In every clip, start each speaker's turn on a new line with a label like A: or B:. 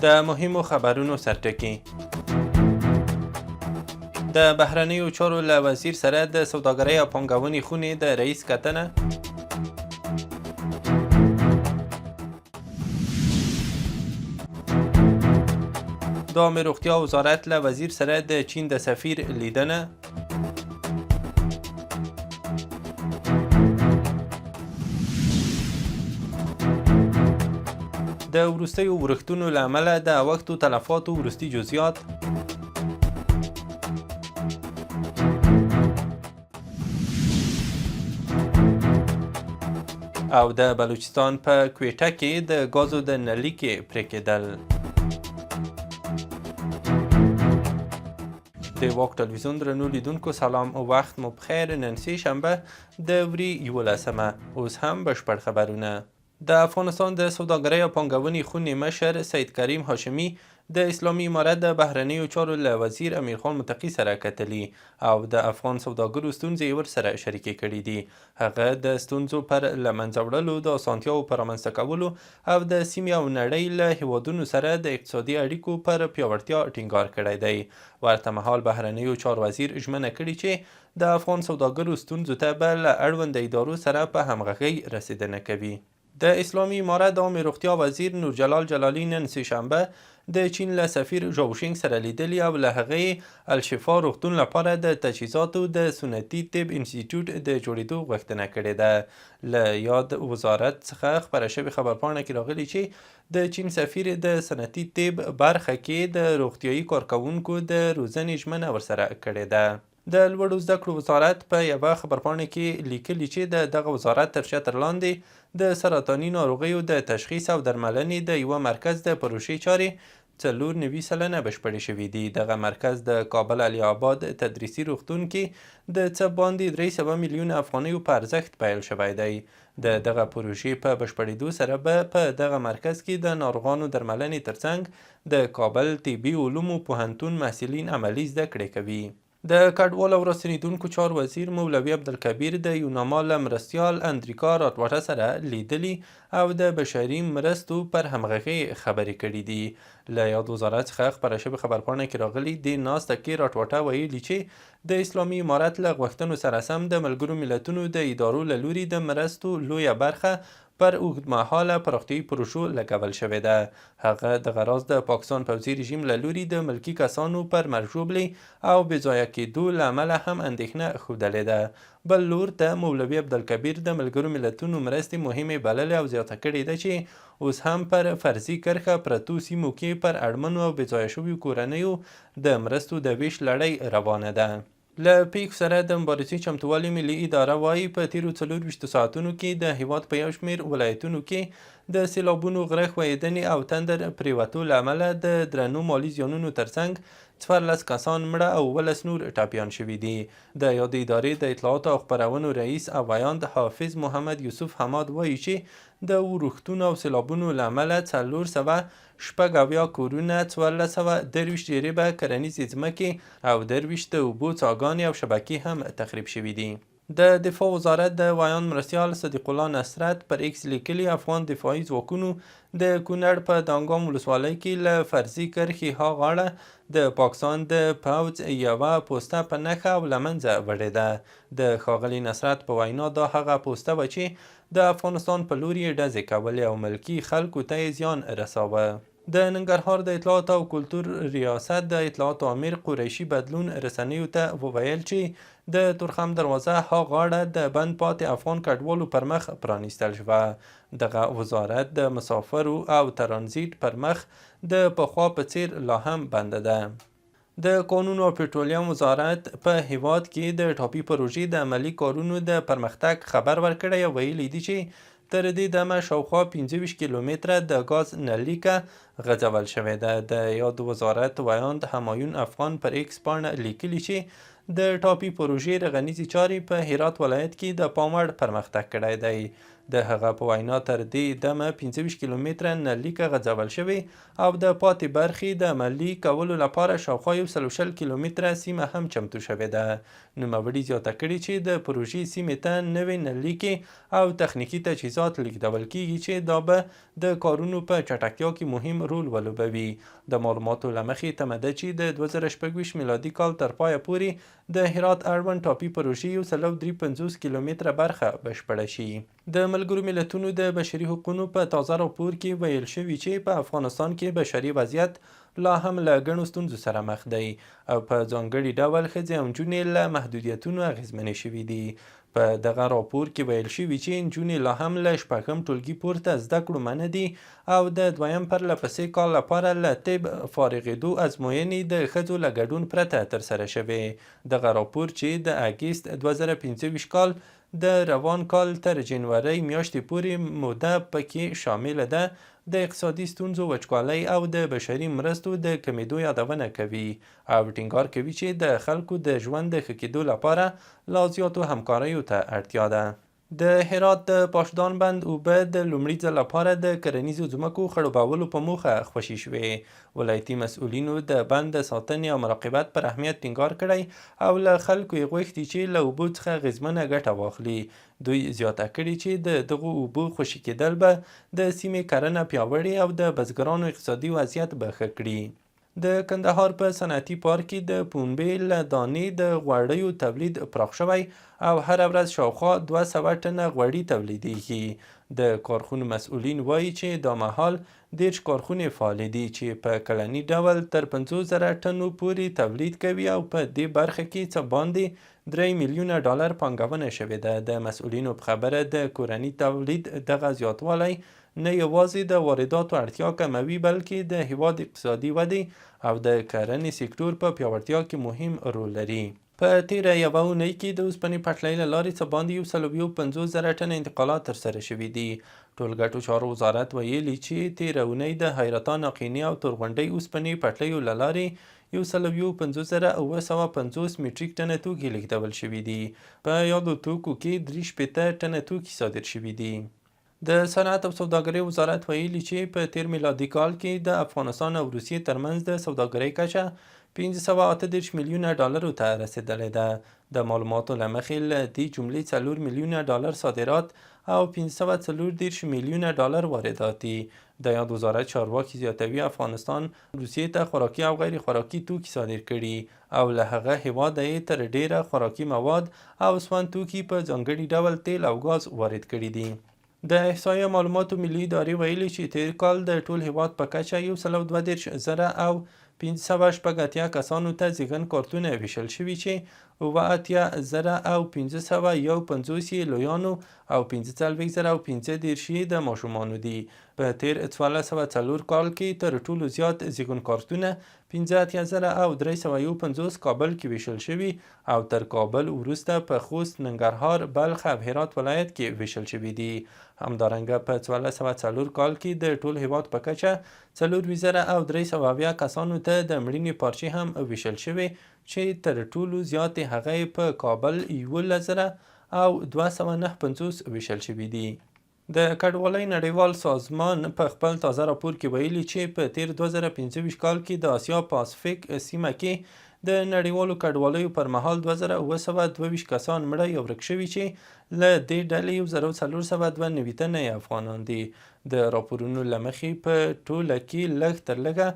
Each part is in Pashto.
A: د مهمو خبرونو سرټکي. د بهرنیو چارو له وزیر سره د سوداګرۍ او پانګونې خونې د رئیس کتنه. د عامه روغتیا وزارت له وزیر سره د چین د سفیر لیدنه. د وروستیو ورښتونو له امله د وختو تلفاتو وروستي جزئیات. او د بلوچستان په کویټه کې د ګازو د نلیکې پرې کېدل. د واک ټلویزیون درنو لیدونکو سلام او وخت مو بخیر. نن سه شنبه د وري 11مه. اوس هم بشپړ خبرونه. د افغانستان د سوداګرۍ او پانګونې خونې مشر سید کریم هاشمي د اسلامي امارت د بهرنیو چارو له وزیر امیرخان متقي سره کتلي او د افغان سوداګرو ستونزې ورسره شریکې کړي دي. هغه د ستونزو پر له منځه وړلو، د اسانتیاوو پر رامنځته کولو او د سیمې او نړۍ له هیوادونو سره د اقتصادي اړیکو پر پیاوړتیا ټینګار کړی دی. ورته مهال بهرنیو چارو وزیر ژمنه کړې چې د افغان سوداګرو ستونزو ته به له اړونده ادارو سره په همغږۍ رسیدنه کوي. د اسلامي امارت د عامه روغتیا وزیر نورجلال جلالی نن سه شنبه د چین له سفیر ژاوشینګ سره لیدلي او له هغې الشفا روغتون لپاره د تجهیزاتو د سنتي طب انسټیټیوټ د جوړېدو غوښتنه کړې ده. له یاد وزارت څخه خپره شوې خبرپاڼه کې راغلي چې د چین سفیر د سنتي طب برخه کې د روغتیایي کارکوونکو د روزنې ژمنه ورسره کړې ده. د لوړو زده کړو وزارت په یوه خبرپاڼه کې لیکلي چې دغه وزارت تر چتر لاندې د سرطاني ناروغیو د تشخیص او درملنې د یوه مرکز د پروژې چارې 94 سلنه بشپړې شوي دي. دغه مرکز د کابل علي آباد تدریسي روغتون کې د څه باندې 300 میلیون افغانیو په ارزښت پیل شوی دی. د دغه پروژې په بشپړېدو سره به په دغه مرکز کې د ناروغانو درملنې ترڅنګ د کابل طبي علومو پوهنتون محصلین عملي زده کړې کوي. د کډوال او راستنیدونکو چارو وزیر مولوي عبدالکبیر د یوناما له مرستیال اندریکا راتواټه سره لیدلي او د بشري مرستو پر همغږۍ خبرې کړي دي. له یاد وزارت څخه خپره شوې خبرپاڼه کې راغلي دې ناسته کې راتواټه ویلي چې د اسلامي امارت له غوښتنو سره سم د ملګرو ملتونو د ادارو له لوري د مرستو لویه برخه پر اوږدمهاله پراختیایي پروژو لګول شوې ده. هغه دغه راز د پاکستان پوځي رژیم له لوري د ملکي کسانو پر مرژوبلې او بې ځایه کېدو له امله هم اندېښنه ښودلې ده. بل لور ته مولوي عبدالکبیر د ملګرو ملتونو مرستې مهمې بللې او زیاته کړې ده چې اوس هم پر فرضي کرښه پرتو سیمو کې پر اړمنو او بې ځایه شویو کورنیو د مرستو د ویش لړۍ روانه ده. له پیښو سره د مبارزې چمتووالي ملي اداره وایي په تیرو 24 ساعتونو کې د هیواد په یو شمېر ولایتونو کې د سیلابونو، غره ښویېدنې او تندر پرېوتو له امله د درنو مالي زیانونو ترڅنګ 14 کسان مړه او 12 نور ټپیان شوي دي. د یادې ادارې د اطلاعاتو او خپرونو رئیس او ویاند حافظ محمد یوسف حماد وایي چې د ورښتونو او سیلابونو له امله 480 کورونه، 1423 جریبه کرنیزې ځمکې او 23 د اوبو څاګانې او شبکې هم تخریب شوي دي. د دفاع وزارت د ویاند مرستیال صدیق الله نصرت پر ایکس لیکلي افغان دفاعي ځواکونو د کونړ په دانګام ولسوالۍ کې له فرضي کرښې ها غاړه د پاکستان د پوځ یوه پوسته په نښه او له منځه وړې ده. د ښاغلي نصرت په وینا دا هغه پوسته وه چې د افغانستان په لور یې ډزې کولې او ملکي خلکو ته یې زیان رساوه. د ننګرهار د اطلاعات او کلتور ریاست د اطلاعاتو امیر قریشي بدلون رسنیو ته وویل چې د تورخم دروازه ها غاړه د بند پاتې افغان کډوالو پر مخ پرانیستل شوه. دغه وزارت د مسافرو او ترانزیت پر مخ د پخوا په څیر لا هم بنده ده. د کانونو او پټرولیم وزارت په هیواد کې د ټاپي پروژې د عملي کارونو د پرمختګ خبر ورکړی او ویلي دي چې تر دې دمه شاوخوا 25 کیلومتره د ګاز نلیکه غځول شوې ده. د یاد وزارت ویاند همایون افغان پر ایکس پاڼه لیکلي چې د ټاپي پروژې رغنیزې چارې په هرات ولایت کې د پام وړ پرمختګ کړی دی. د هغه په وینا تر دې دمه 25 کیلومتره نللیکه غځول شوې او د پاتې برخې د عملي کولو لپاره شاوخوا 120 کیلومتره سیمه هم چمتو شوې ده. نوموړي زیاته کړې چې د پروژې سیمې ته نوې نللیکې او تخنیکي تجهیزات لیږدول کیږي چې دا به د کارونو په چټکتیا کې مهم رول ولوبوي. د معلوماتو له مخې تمه ده چې د 2026 میلادي کال تر پایه پورې د هرات اړوند ټاپي پروژې 153 کیلومتره برخه بشپړه شي. د ملګرو ملتونو د بشري حقوقو په تازه راپور کې ویل شوي چې په افغانستان کې بشري وضعیت لا هم له ګڼو ستونزو سره مخ دی او په ځانګړي ډول ښځې او نجونې له محدودیتونو اغېزمنې شوي دي. په دغه راپور کې ویل شوي چې نجونې لا هم له شپږم ټولګي پورته زده کړو منع دي او د دویم پرله پسې کال لپاره له طب فارغېدو ازموینې د ښځو له ګډون پرته ترسره شوې. دغه راپور چې د اګست 2025 کال د روان کال تر جنورۍ میاشتې پورې موده پکې شامله ده، د اقتصادي ستونزو، وچکالۍ او د بشري مرستو د کمیدو یادونه کوي او ټینګار کوي چې د خلکو د ژوند د ښه کېدو لپاره لا زیاتو همکاریو ته اړتیا ده. د هرات د پاشدان بند اوبه د لومړي ځل لپاره د کرنیزو ځمکو خړوبولو په موخه خوشي شوې. ولایتي مسؤلینو د بند د ساتنې او مراقبت پر اهمیت ټینګار کړی او له خلکو یې غوښتي چې له اوبو څخه اغېزمنه ګټه واخلي. دوی زیاته کړي چې د دغو اوبو خوشي کېدل به د سیمې کرنه پیاوړې او د بزګرانو اقتصادي وضعیت به ښه کړي. د کندهار په صنعتي پارک کې د پنبې له دانې د غوړیو تولید پراخ شوی او هره ورځ شاوخوا 200 ټنه غوړي تولیدېږي. د کارخونو مسؤلین وایي چې دا مهال 10 کارخونې فعالې دي چې په کلني ډول تر 50,000 ټنو پورې تولید کوي او په دې برخه کې څه باندې 3 میلیونه ډالر پانګونه شوې ده. د مسؤلینو په خبره د کورني تولید دغه زیاتوالی نه یوازې د وارداتو اړتیا کموي بلکې د هیواد اقتصادي ودې او د کرنې سکتور په پیاوړتیا کې مهم رول لري. په تیره یوه اونۍ کې د اوسپنې پټلۍ له لارې څه باندې 150,000 ټنه انتقالات ترسره شوي دي. ټولګټو چارو وزارت ویلي چې تیره اونۍ د حیرتان اقینې او تورغونډۍ اوسپنې پټلیو له لارې 150,950 میټریک ټنه توکي لیږدول شوي دي. په یادو توکو کې 63 ټنه توکي صادر شوي دي. د صنعت او سوداګرۍ وزارت ویلي چې په تیر میلادي کال کې د افغانستان او روسیې ترمنځ د سوداګرۍ کچه 538 میلیونه ډالرو ته رسیدلې ده. د معلوماتو له مخې له دې جملې 4 میلیونه ډالر صادرات او 540 میلیونه ډالر واردات دي. د یاد وزارت چارواکي زیاتوي افغانستان روسیې ته خوراکي او غیر خوراکي توکي صادر کړي او له هغه هیواده یې تر ډیره خوراکي مواد او سون توکي په ځانګړي ډول تیل او ګاز وارد کړي دي. د احصایې معلوماتو ملي ادارې ویلي چې تیر کال د ټول هیواد په کچه 132,000 او 580 کسانو ته زیږون کارتونه ویشل شوي چې 80,000 او 551 لویانو او 45,000 او 15 د ماشومانو دي. په تیر 1404 کال کې تر ټولو زیات زیږون کارتونه 15,000 او 351 کابل کې ویشل شوي او تر کابل وروسته په خوست، ننګرهار، بلخ او هرات ولایت کې ویشل شوي دي. همدارنګه په 1404 کال کې د ټول هیواد په کچه 4,000 او 370 کسانو ته د مړینې پارچې هم ویشل شوي چې تر ټولو زیاتې هغه په کابل 11,000 او 259 ویشل شوي دي. د کډوالۍ نړیوال سازمان په خپل تازه راپور کې ویلي چې په تیر 2025 کال کې د آسیا پاسفیک سیمه کې د نړیوالو کډوالیو پر مهال 2,722 کسان مړه یا ورک شوي چې له دې ډلې 1,492 تنه افغانان دي. د راپورونو له مخې په ټوله کې لږ تر لږه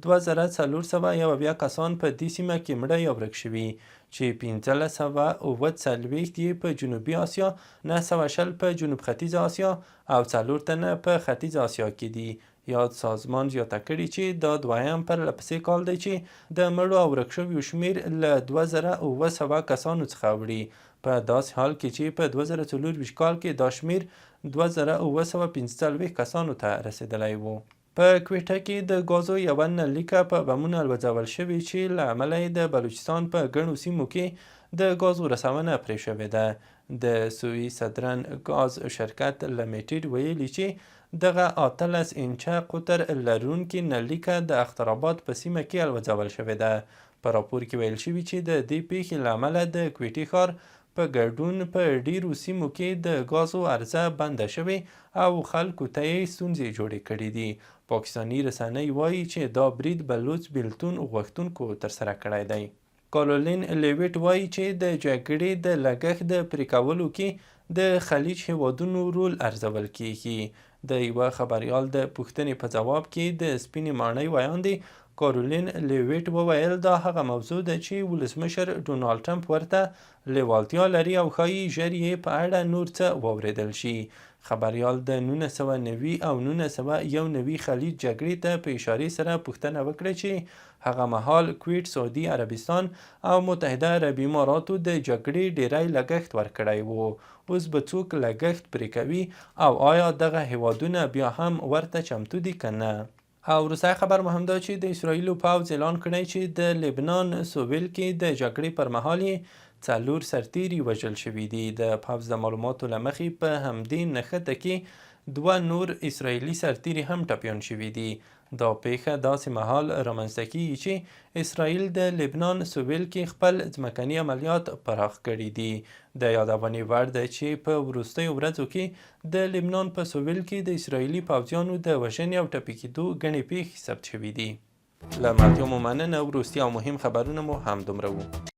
A: 2,440 کسان په دې سیمه کې مړه یا ورک شوي چې 1,540 یې په جنوبي آسیا، 920 په جنوب ختیځ آسیا او 4 تنه په ختیځ آسیا کې دي. یاد سازمان زیاته کړي چې دا دویم پرله پسې کال دی چې د مړو او ورک شویو شمیر له 2,700 کسانو څخه وړي، په داسې حال کې چې په 2024 کال کې دا شمیر 2,745 کسانو ته رسیدلی و. په کویټه کې د ګازو یوه نللیکه په بمونو الوځول شوې چې له امله یې د بلوچستان په ګڼو سیمو کې د ګازو رسونه پرې شوې ده. د سوی سدرن ګاز شرکت لیمیټډ ویلي چې دغه 18 انچه قطر لرونکې نللیکه د اخترآباد په سیمه کې الوځول شوې ده. په راپور کې ویل شوي چې د دې پیښې له امله د کویټې ښار په ګډون په ډیرو سیمو کې د غازو عرضه بنده شوې او خلکو ته یې ستونزې جوړې کړې دي. پاکستاني رسنۍ وایي چې دا برید بلوچ بیلتون غوښتونکو ترسره کړی دی. کارولین لیویټ وایي چې د جګړې د لګښت د پرې کولو کې د خلیج هیوادونو رول ارزول کیږي. د یوه خبریال د پوښتنې په ځواب کې د سپینې ماڼۍ ویاندې کارولین لیویټ وویل دا هغه موضوع ده چې ولسمشر ډونالډ ټرمپ ورته لیوالتیا لري او ښایي ژر یې په اړه نور څه واوریدل شي. خبریال د 1990 او 1991 خلیج جګړې ته په اشارې سره پوښتنه وکړه چې هغه مهال کویټ، سعودي عربستان او متحده عربي اماراتو د جګړې ډیری لګښت ورکړی و. اوس به څوک لګښت پرې کوي او آیا دغه هیوادونه بیا هم ورته چمتو دي که نه؟ او وروستی خبر مو هم دا چې د اسرائیلو پوځ اعلان کړی چې د لبنان سویل کې د جګړې پر مهال یې 4 سرتیري وژل شوي دي. د پوځ د معلوماتو له مخې په همدې نښته کې 2 نور اسرائیلي سرتیري هم ټپیان شوي دي. دا پیښه داسې مهال رامنځته کیږي چې اسرائیل د لبنان سویل کې خپل ځمکني عملیات پراخ کړي دي. د یادونې وړ ده چې په وروستیو ورځو کې د لبنان په سویل کې د اسرائیلي پوځیانو د وژنې او ټپي کېدو ګڼې پیښې ثبت شوي دي. له ملتیا مو مننه. وروستي او مهم خبرونه مو هم دومره وو.